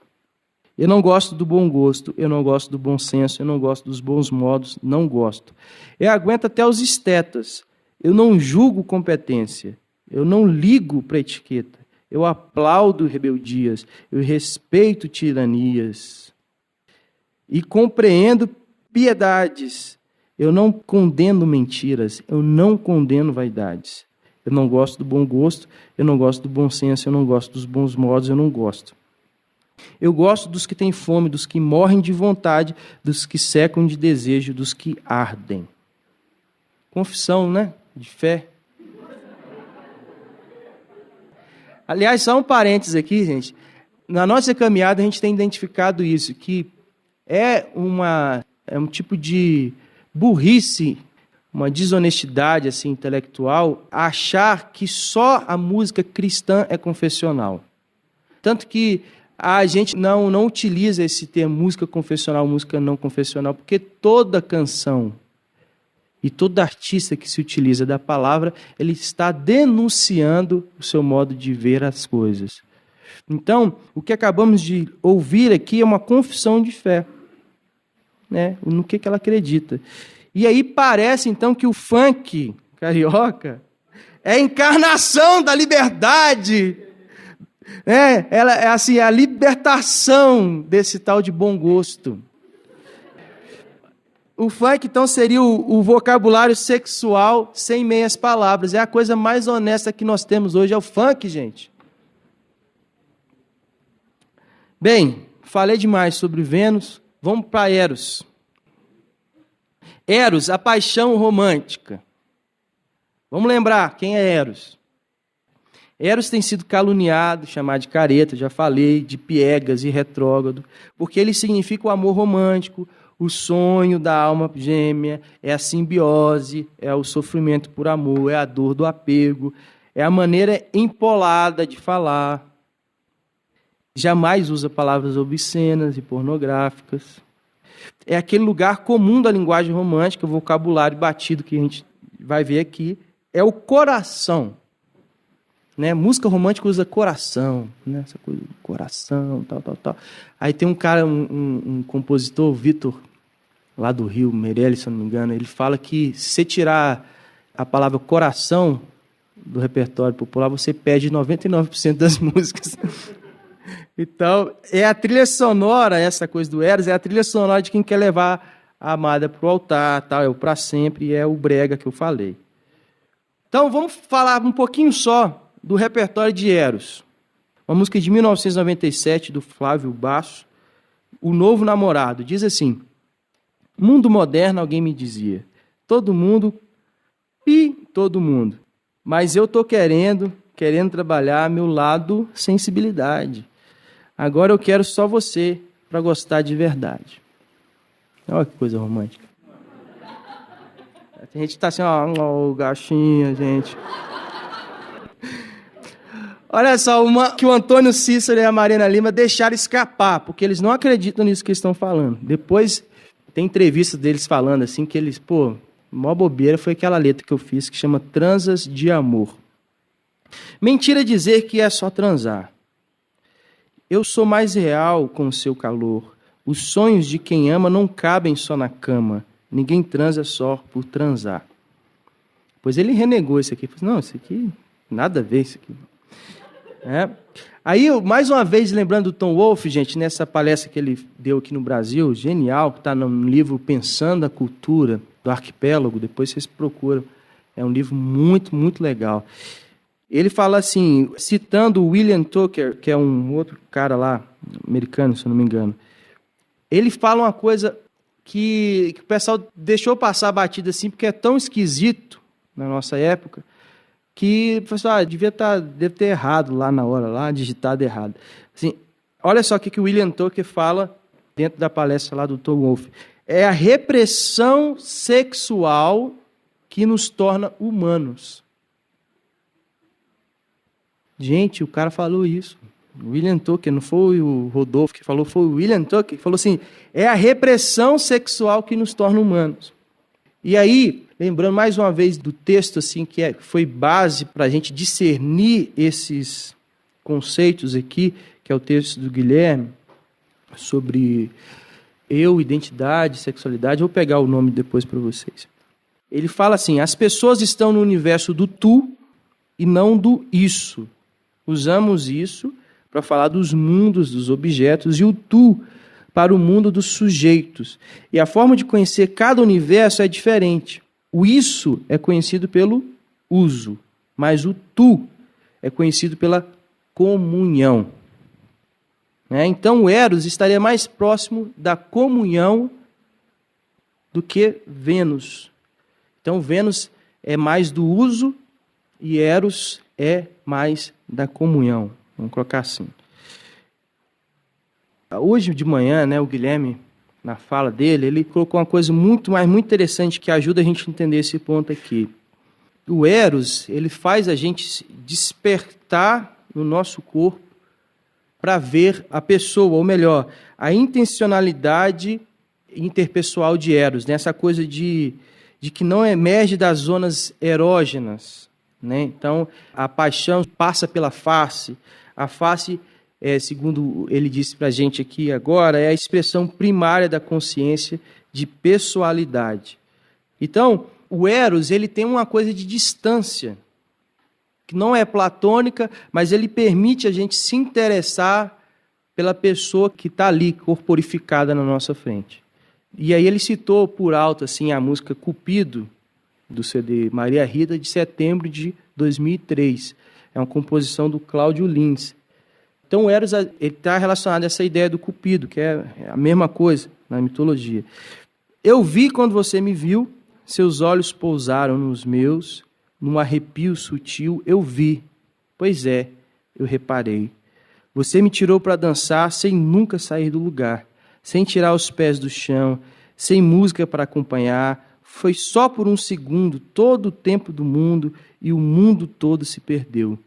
Eu não gosto do bom gosto, eu não gosto do bom senso, eu não gosto dos bons modos, não gosto. Eu aguento até os estetas. Eu não julgo competência, eu não ligo para etiqueta. Eu aplaudo rebeldias, eu respeito tiranias. E compreendo piedades. Eu não condeno mentiras, eu não condeno vaidades. Eu não gosto do bom gosto, eu não gosto do bom senso, eu não gosto dos bons modos, eu não gosto. Eu gosto dos que têm fome, dos que morrem de vontade, dos que secam de desejo, dos que ardem. Confissão, né? De fé. Aliás, só um parênteses aqui, gente. Na nossa caminhada, a gente tem identificado isso, que é um tipo de burrice, uma desonestidade assim, intelectual, achar que só a música cristã é confessional. Tanto que a gente não utiliza esse termo música confessional, música não confessional, porque toda canção e todo artista que se utiliza da palavra, ele está denunciando o seu modo de ver as coisas. Então, o que acabamos de ouvir aqui é uma confissão de fé, né? No que ela acredita. E aí parece, então, que o funk carioca é a encarnação da liberdade. Ela é assim, a libertação desse tal de bom gosto. O funk, então, seria o vocabulário sexual sem meias palavras. É a coisa mais honesta que nós temos hoje, é o funk, gente. Bem, falei demais sobre Vênus. Vamos para Eros. Eros, a paixão romântica. Vamos lembrar quem é Eros. Eros tem sido caluniado, chamado de careta, já falei, de piegas e retrógrado, porque ele significa o amor romântico, o sonho da alma gêmea, é a simbiose, é o sofrimento por amor, é a dor do apego, é a maneira empolada de falar. Jamais usa palavras obscenas e pornográficas. É aquele lugar comum da linguagem romântica, o vocabulário batido que a gente vai ver aqui, é o coração. Né? Música romântica usa coração, né? Essa coisa do coração, tal. Aí tem um cara, um compositor, Vitor, lá do Rio, Meirelles, se eu não me engano, ele fala que se você tirar a palavra coração do repertório popular, você perde 99% das músicas. Então, é a trilha sonora, essa coisa do Eros, é a trilha sonora de quem quer levar a amada para o altar, tal, é o pra sempre, e é o brega que eu falei. Então, vamos falar um pouquinho só do repertório de Eros. Uma música de 1997, do Flávio Basso, O Novo Namorado. Diz assim: mundo moderno, alguém me dizia, todo mundo, mas eu estou querendo trabalhar meu lado sensibilidade. Agora eu quero só você para gostar de verdade. Olha que coisa romântica. Tem gente que está assim, ó, gatinha, gente. Olha só, que o Antônio Cícero e a Marina Lima deixaram escapar, porque eles não acreditam nisso que eles estão falando. Depois tem entrevista deles falando assim, que eles, mó bobeira foi aquela letra que eu fiz, que chama Transas de Amor. Mentira dizer que é só transar. Eu sou mais real com o seu calor. Os sonhos de quem ama não cabem só na cama. Ninguém transa só por transar. Pois ele renegou isso aqui. Falou, não, isso aqui, nada a ver isso aqui. Aí, mais uma vez, lembrando do Tom Wolfe, gente, nessa palestra que ele deu aqui no Brasil, genial, que está no livro Pensando a Cultura, do Arquipélago, depois vocês procuram. É um livro muito, muito legal. Ele fala assim, citando o William Tucker, que é um outro cara lá, americano, se eu não me engano. Ele fala uma coisa que o pessoal deixou passar batida assim, porque é tão esquisito na nossa época, que o pessoal deve ter errado lá na hora, lá digitado errado. Assim, olha só o que o William Tucker fala dentro da palestra lá do Tom Wolfe. É a repressão sexual que nos torna humanos. Gente, o cara falou isso. O William Tucker, não foi o Rodolfo que falou, foi o William Tucker que falou assim, é a repressão sexual que nos torna humanos. E aí, lembrando mais uma vez do texto assim, que foi base para a gente discernir esses conceitos aqui, que é o texto do Guilherme, sobre eu, identidade, sexualidade. Vou pegar o nome depois para vocês. Ele fala assim, as pessoas estão no universo do tu e não do isso. Usamos isso para falar dos mundos, dos objetos, e o tu para o mundo dos sujeitos. E a forma de conhecer cada universo é diferente. O isso é conhecido pelo uso, mas o tu é conhecido pela comunhão. Então o Eros estaria mais próximo da comunhão do que Vênus. Então Vênus é mais do uso e Eros é mais da comunhão. Vamos colocar assim. Hoje de manhã, o Guilherme, na fala dele, ele colocou uma coisa muito interessante que ajuda a gente a entender esse ponto aqui. O Eros, ele faz a gente despertar no nosso corpo para ver a pessoa, ou melhor, a intencionalidade interpessoal de Eros, essa coisa de que não emerge das zonas erógenas. Então, a paixão passa pela face. A face, segundo ele disse para a gente aqui agora, é a expressão primária da consciência de pessoalidade. Então, o Eros, ele tem uma coisa de distância, que não é platônica, mas ele permite a gente se interessar pela pessoa que está ali, corporificada na nossa frente. E aí ele citou por alto assim, a música Cupido, do CD Maria Rita, de setembro de 2003. É uma composição do Cláudio Lins. Então, o Eros está relacionado a essa ideia do Cupido, que é a mesma coisa na mitologia. Eu vi quando você me viu, seus olhos pousaram nos meus, num arrepio sutil, eu vi. Pois é, eu reparei. Você me tirou para dançar sem nunca sair do lugar, sem tirar os pés do chão, sem música para acompanhar. Foi só por um segundo, todo o tempo do mundo, e o mundo todo se perdeu.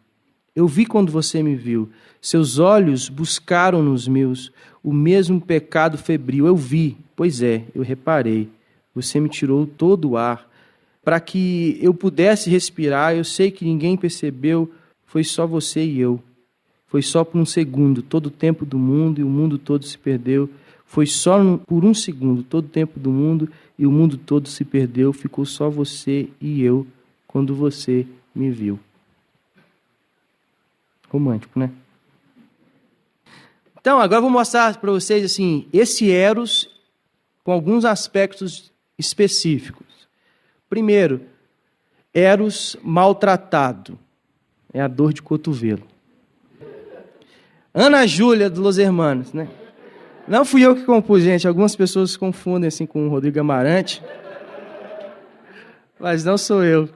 Eu vi quando você me viu. Seus olhos buscaram nos meus o mesmo pecado febril. Eu vi, pois é, eu reparei. Você me tirou todo o ar. Para que eu pudesse respirar, eu sei que ninguém percebeu, foi só você e eu. Foi só por um segundo, todo o tempo do mundo e o mundo todo se perdeu. Foi só por um segundo, todo o tempo do mundo e o mundo todo se perdeu. Ficou só você e eu quando você me viu. Romântico, né? Então, agora eu vou mostrar para vocês assim, esse Eros com alguns aspectos específicos. Primeiro, Eros maltratado. É a dor de cotovelo. Ana Júlia, do Los Hermanos, né? Não fui eu que compus, gente. Algumas pessoas se confundem assim com o Rodrigo Amarante. Mas não sou eu.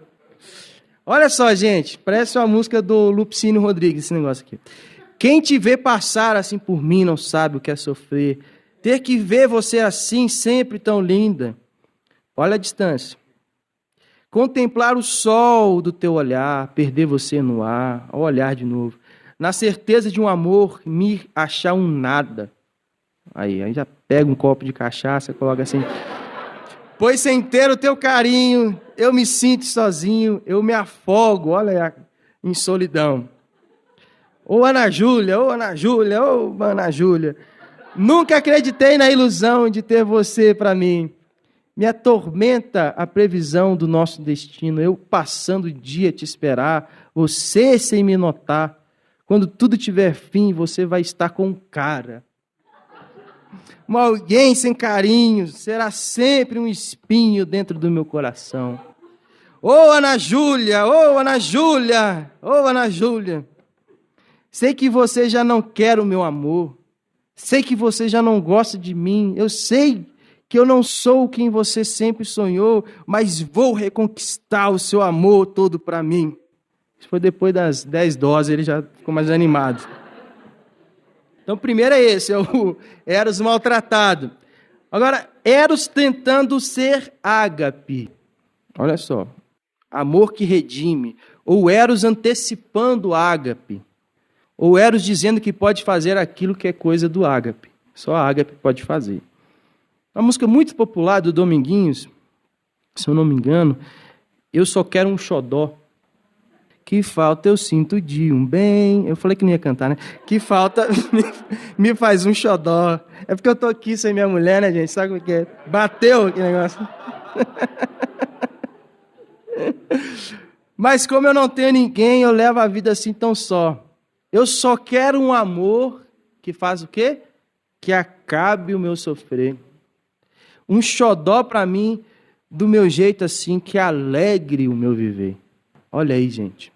Olha só, gente. Parece uma música do Lupicínio Rodrigues, esse negócio aqui. Quem te vê passar assim por mim não sabe o que é sofrer. Ter que ver você assim, sempre tão linda. Olha a distância. Contemplar o sol do teu olhar, perder você no ar, ao olhar de novo. Na certeza de um amor, me achar um nada. Aí já pega um copo de cachaça, coloca assim. Pois sem ter o teu carinho, eu me sinto sozinho, eu me afogo, olha, em solidão. Ô Ana Júlia, ô Ana Júlia, ô Ana Júlia. Nunca acreditei na ilusão de ter você para mim. Me atormenta a previsão do nosso destino, eu passando o dia a te esperar, você sem me notar. Quando tudo tiver fim, você vai estar com um cara. Alguém sem carinho será sempre um espinho dentro do meu coração. Ô Ana Júlia, ô Ana Júlia, ô Ana Júlia. Sei que você já não quer o meu amor. Sei que você já não gosta de mim. Eu sei que eu não sou quem você sempre sonhou, mas vou reconquistar o seu amor todo para mim. Isso foi depois das 10 doses, ele já ficou mais animado. Então, primeiro é esse, é o Eros maltratado. Agora, Eros tentando ser ágape. Olha só, amor que redime. Ou Eros antecipando ágape. Ou Eros dizendo que pode fazer aquilo que é coisa do ágape. Só a ágape pode fazer. Uma música muito popular do Dominguinhos, se eu não me engano, Eu Só Quero um Xodó. Que falta eu sinto de um bem. Eu falei que não ia cantar, né? Que falta me faz um xodó. É porque eu tô aqui sem minha mulher, né, gente? Sabe o que é? Bateu aquele negócio. Mas como eu não tenho ninguém, eu levo a vida assim tão só. Eu só quero um amor que faz o quê? Que acabe o meu sofrer. Um xodó para mim, do meu jeito assim, que alegre o meu viver. Olha aí, gente.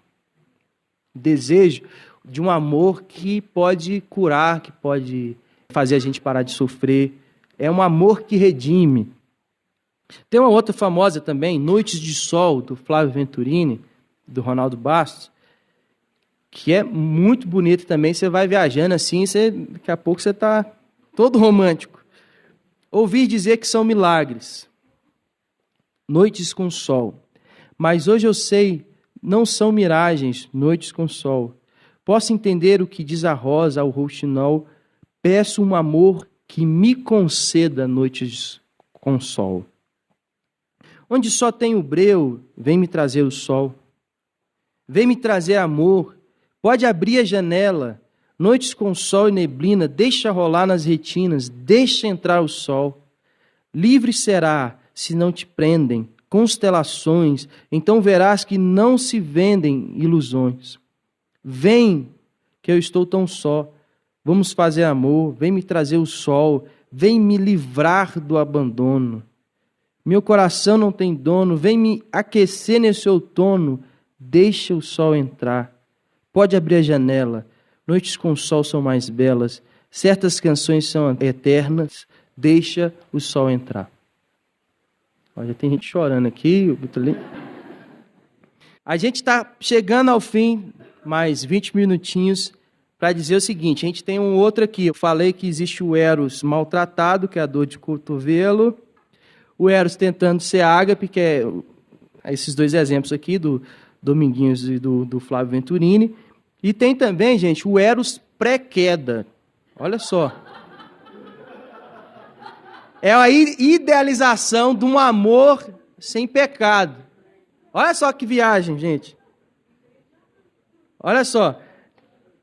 Desejo de um amor que pode curar, que pode fazer a gente parar de sofrer. É um amor que redime. Tem uma outra famosa também, Noites de Sol, do Flávio Venturini, do Ronaldo Bastos, que é muito bonito também. Você vai viajando assim, daqui a pouco você está todo romântico. Ouvi dizer que são milagres, noites com sol, mas hoje eu sei, não são miragens, noites com sol. Posso entender o que diz a rosa ao rouxinol, peço um amor que me conceda noites com sol. Onde só tem o breu, vem me trazer o sol. Vem me trazer amor, pode abrir a janela, noites com sol e neblina, deixa rolar nas retinas, deixa entrar o sol. Livre será, se não te prendem, constelações, então verás que não se vendem ilusões. Vem, que eu estou tão só, vamos fazer amor, vem me trazer o sol, vem me livrar do abandono. Meu coração não tem dono, vem me aquecer nesse outono, deixa o sol entrar. Pode abrir a janela, noites com sol são mais belas, certas canções são eternas, deixa o sol entrar. Ó, já tem gente chorando aqui. A gente está chegando ao fim, mais 20 minutinhos, para dizer o seguinte, a gente tem um outro aqui. Eu falei que existe o Eros maltratado, que é a dor de cotovelo, o Eros tentando ser ágape, que é esses dois exemplos aqui, do Dominguinhos e do Flávio Venturini. E tem também, gente, o Eros pré-queda. Olha só. É a idealização de um amor sem pecado. Olha só que viagem, gente. Olha só.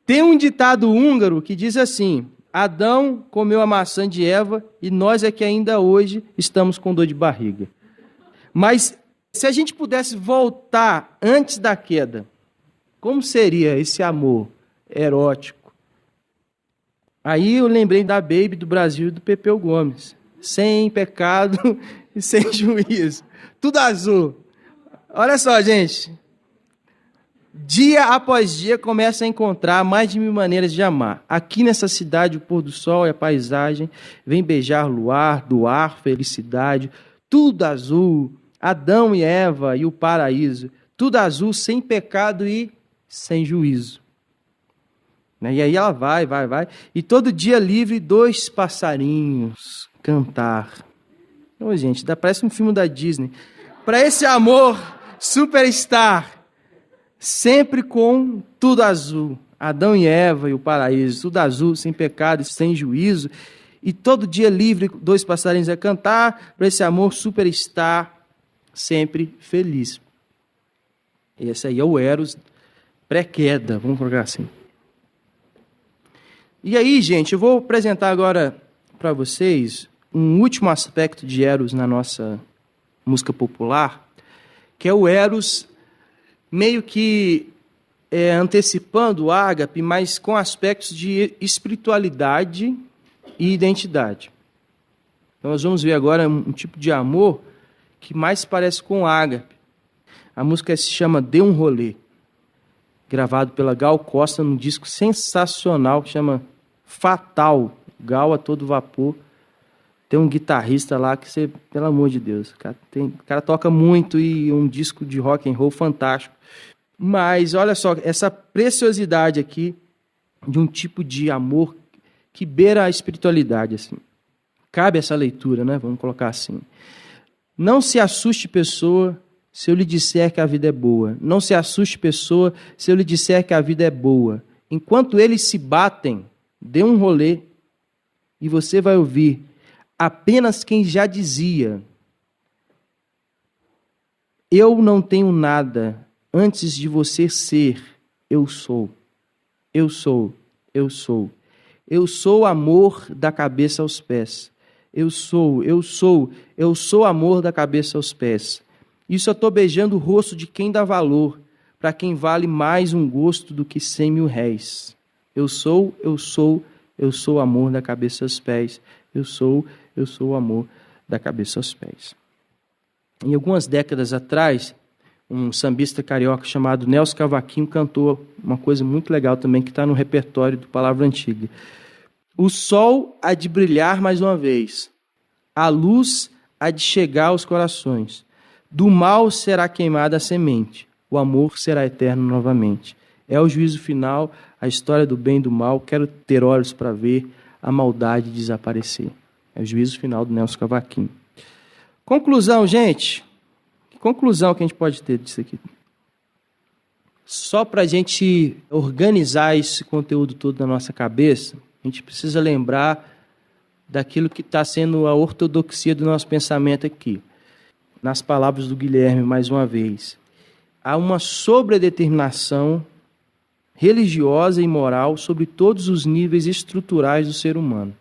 Tem um ditado húngaro que diz assim: Adão comeu a maçã de Eva e nós é que ainda hoje estamos com dor de barriga. Mas se a gente pudesse voltar antes da queda, como seria esse amor erótico? Aí eu lembrei da Baby do Brasil e do Pepeu Gomes. Sem pecado e sem juízo. Tudo azul. Olha só, gente. Dia após dia começa a encontrar mais de 1000 maneiras de amar. Aqui nessa cidade, o pôr do sol e a paisagem vem beijar luar, doar felicidade. Tudo azul. Adão e Eva e o paraíso. Tudo azul, sem pecado e sem juízo. E aí ela vai. E todo dia livre, 2 passarinhos cantar. Ô, gente, parece um filme da Disney. Para esse amor superstar, sempre com tudo azul. Adão e Eva e o paraíso, tudo azul, sem pecado e sem juízo. E todo dia livre, 2 passarinhos a cantar, para esse amor superstar, sempre feliz. Esse aí é o Eros pré-queda, vamos colocar assim. E aí, gente, eu vou apresentar agora para vocês um último aspecto de Eros na nossa música popular, que é o Eros meio que antecipando o ágape, mas com aspectos de espiritualidade e identidade. Então nós vamos ver agora um tipo de amor que mais se parece com o ágape. A música se chama Dê um Rolê, gravado pela Gal Costa num disco sensacional que chama Fatal, Gal a todo vapor. Tem um guitarrista lá que você, pelo amor de Deus, o cara toca muito e um disco de rock and roll fantástico. Mas olha só, essa preciosidade aqui de um tipo de amor que beira a espiritualidade, assim. Cabe essa leitura, né? Vamos colocar assim. Não se assuste, pessoa, se eu lhe disser que a vida é boa. Não se assuste, pessoa, se eu lhe disser que a vida é boa. Enquanto eles se batem, dê um rolê e você vai ouvir apenas quem já dizia: eu não tenho nada antes de você ser, eu sou. Eu sou, eu sou. Eu sou amor da cabeça aos pés. Eu sou amor da cabeça aos pés. Isso eu estou beijando o rosto de quem dá valor, para quem vale mais um gosto do que 100 mil réis. Eu sou amor da cabeça aos pés. Eu sou o amor da cabeça aos pés. Em algumas décadas atrás, um sambista carioca chamado Nelson Cavaquinho cantou uma coisa muito legal também, que está no repertório do Palavra Antiga. O sol há de brilhar mais uma vez, a luz há de chegar aos corações. Do mal será queimada a semente, o amor será eterno novamente. É o juízo final, a história do bem e do mal, quero ter olhos para ver a maldade desaparecer. É o juízo final do Nelson Cavaquinho. Conclusão, gente. Que conclusão que a gente pode ter disso aqui? Só para a gente organizar esse conteúdo todo na nossa cabeça, a gente precisa lembrar daquilo que está sendo a ortodoxia do nosso pensamento aqui. Nas palavras do Guilherme, mais uma vez, há uma sobredeterminação religiosa e moral sobre todos os níveis estruturais do ser humano.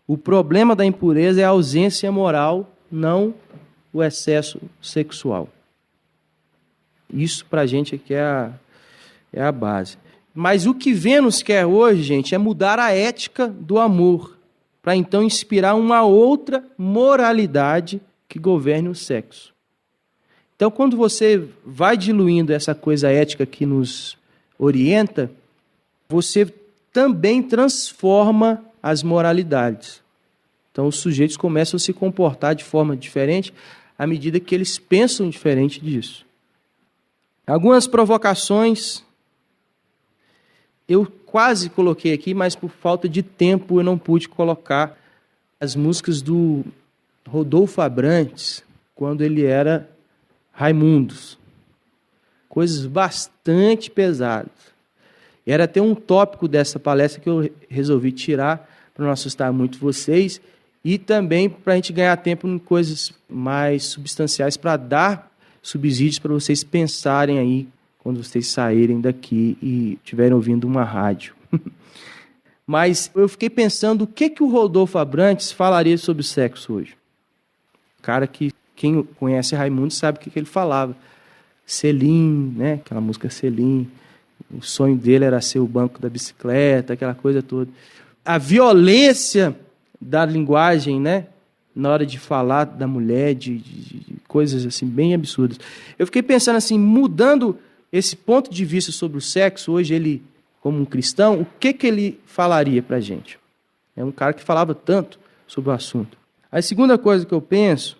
O problema da impureza é a ausência moral, não o excesso sexual. Isso para a gente aqui é a base. Mas o que Vênus quer hoje, gente, é mudar a ética do amor, para então inspirar uma outra moralidade que governe o sexo. Então, quando você vai diluindo essa coisa ética que nos orienta, você também transforma as moralidades. Então, os sujeitos começam a se comportar de forma diferente à medida que eles pensam diferente disso. Algumas provocações eu quase coloquei aqui, mas por falta de tempo eu não pude colocar as músicas do Rodolfo Abrantes, quando ele era Raimundos. Coisas bastante pesadas. E era até um tópico dessa palestra que eu resolvi tirar para não assustar muito vocês e também para a gente ganhar tempo em coisas mais substanciais para dar subsídios para vocês pensarem aí quando vocês saírem daqui e estiverem ouvindo uma rádio. Mas eu fiquei pensando o que o Rodolfo Abrantes falaria sobre sexo hoje. Cara que quem conhece Raimundo sabe o que ele falava. Selim, né? Aquela música Selim. O sonho dele era ser o banco da bicicleta, aquela coisa toda. A violência da linguagem, né? Na hora de falar da mulher, de coisas assim bem absurdas. Eu fiquei pensando assim, mudando esse ponto de vista sobre o sexo, hoje ele, como um cristão, o que ele falaria para a gente? É um cara que falava tanto sobre o assunto. A segunda coisa que eu penso,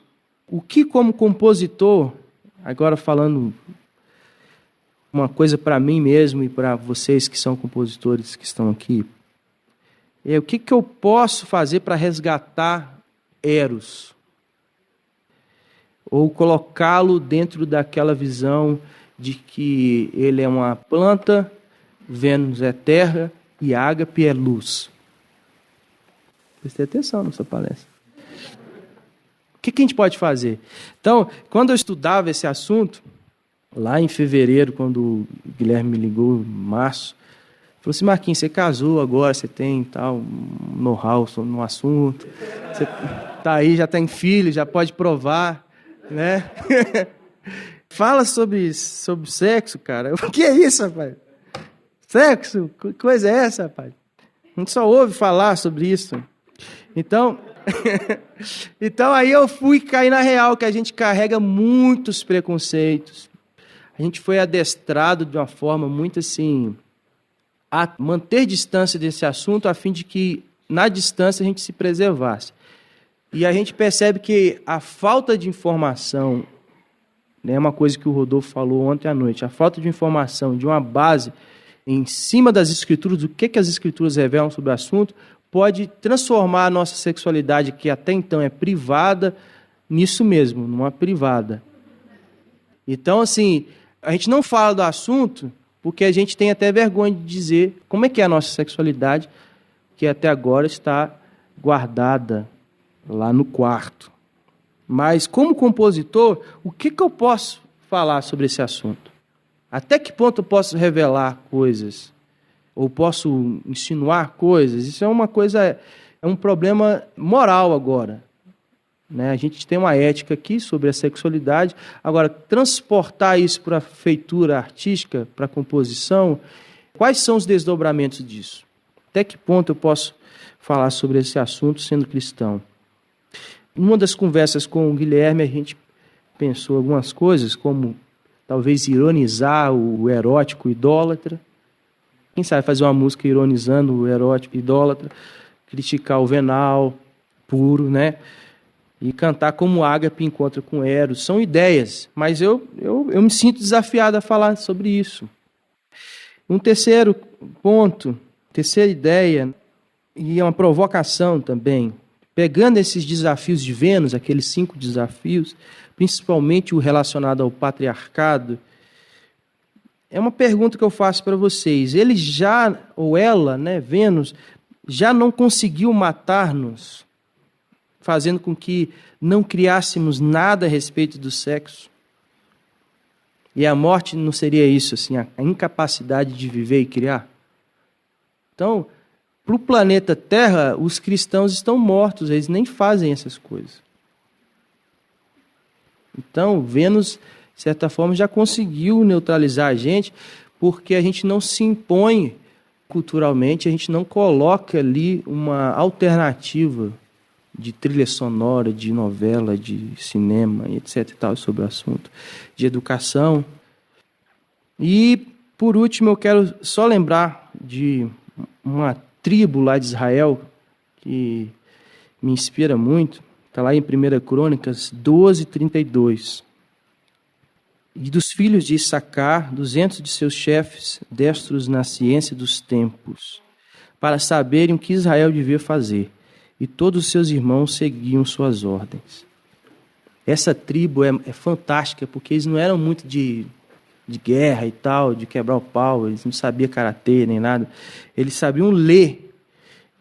o que como compositor, agora falando uma coisa para mim mesmo e para vocês que são compositores que estão aqui, o que eu posso fazer para resgatar Eros? Ou colocá-lo dentro daquela visão de que ele é uma planta, Vênus é terra e ágape é luz. Prestei atenção nessa palestra. O que a gente pode fazer? Então, quando eu estudava esse assunto, lá em fevereiro, quando o Guilherme me ligou, em março, Falou assim, Marquinhos, você casou agora, você tem tal know-how no assunto, você tá aí, já tem filho, já pode provar, né? Fala sobre sexo, cara. O que é isso, rapaz? Sexo? Que coisa é essa, rapaz? A gente só ouve falar sobre isso. Então, então aí eu fui cair na real, que a gente carrega muitos preconceitos. A gente foi adestrado de uma forma muito assim, a manter distância desse assunto, a fim de que, na distância, a gente se preservasse. E a gente percebe que a falta de informação, né, é uma coisa que o Rodolfo falou ontem à noite, a falta de informação, de uma base em cima das escrituras, do que as escrituras revelam sobre o assunto, pode transformar a nossa sexualidade, que até então é privada, nisso mesmo, numa privada. Então, assim, a gente não fala do assunto porque a gente tem até vergonha de dizer como é que é a nossa sexualidade, que até agora está guardada lá no quarto. Mas, como compositor, o que eu posso falar sobre esse assunto? Até que ponto eu posso revelar coisas? Ou posso insinuar coisas? Isso é uma coisa, é um problema moral agora. Né? A gente tem uma ética aqui sobre a sexualidade. Agora, transportar isso para a feitura artística, para a composição, quais são os desdobramentos disso? Até que ponto eu posso falar sobre esse assunto sendo cristão? Numa das conversas com o Guilherme, a gente pensou algumas coisas, como talvez ironizar o erótico idólatra. Quem sabe fazer uma música ironizando o erótico idólatra, criticar o venal puro, né? E cantar como Ágape encontra com Eros. São ideias, mas eu me sinto desafiado a falar sobre isso. Um terceiro ponto, terceira ideia, e é uma provocação também, pegando esses desafios de Vênus, aqueles 5 desafios, principalmente o relacionado ao patriarcado, é uma pergunta que eu faço para vocês. Ele já, ou ela, né, Vênus, já não conseguiu matar-nos, fazendo com que não criássemos nada a respeito do sexo? E a morte não seria isso, assim, a incapacidade de viver e criar? Então, para o planeta Terra, os cristãos estão mortos, eles nem fazem essas coisas. Então, Vênus, de certa forma, já conseguiu neutralizar a gente, porque a gente não se impõe culturalmente, a gente não coloca ali uma alternativa de trilha sonora, de novela, de cinema, etc. e tal, sobre o assunto, de educação. E, por último, eu quero só lembrar de uma tribo lá de Israel que me inspira muito. Está lá em 1 Crônicas 12:32. E dos filhos de Issacar, 200 de seus chefes, destros na ciência dos tempos, para saberem o que Israel devia fazer. E todos os seus irmãos seguiam suas ordens. Essa tribo é fantástica, porque eles não eram muito de guerra e tal, de quebrar o pau, eles não sabiam karatê nem nada. Eles sabiam ler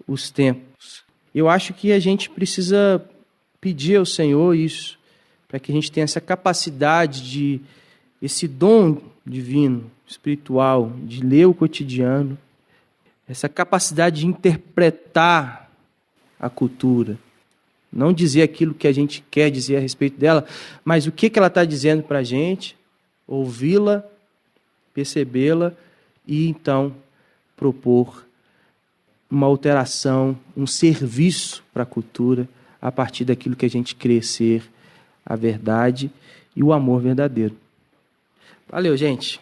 os tempos. Eu acho que a gente precisa pedir ao Senhor isso, para que a gente tenha essa capacidade esse dom divino, espiritual, de ler o cotidiano, essa capacidade de interpretar a cultura. Não dizer aquilo que a gente quer dizer a respeito dela, mas o que ela está dizendo para a gente, ouvi-la, percebê-la e então propor uma alteração, um serviço para a cultura a partir daquilo que a gente crê ser a verdade e o amor verdadeiro. Valeu, gente.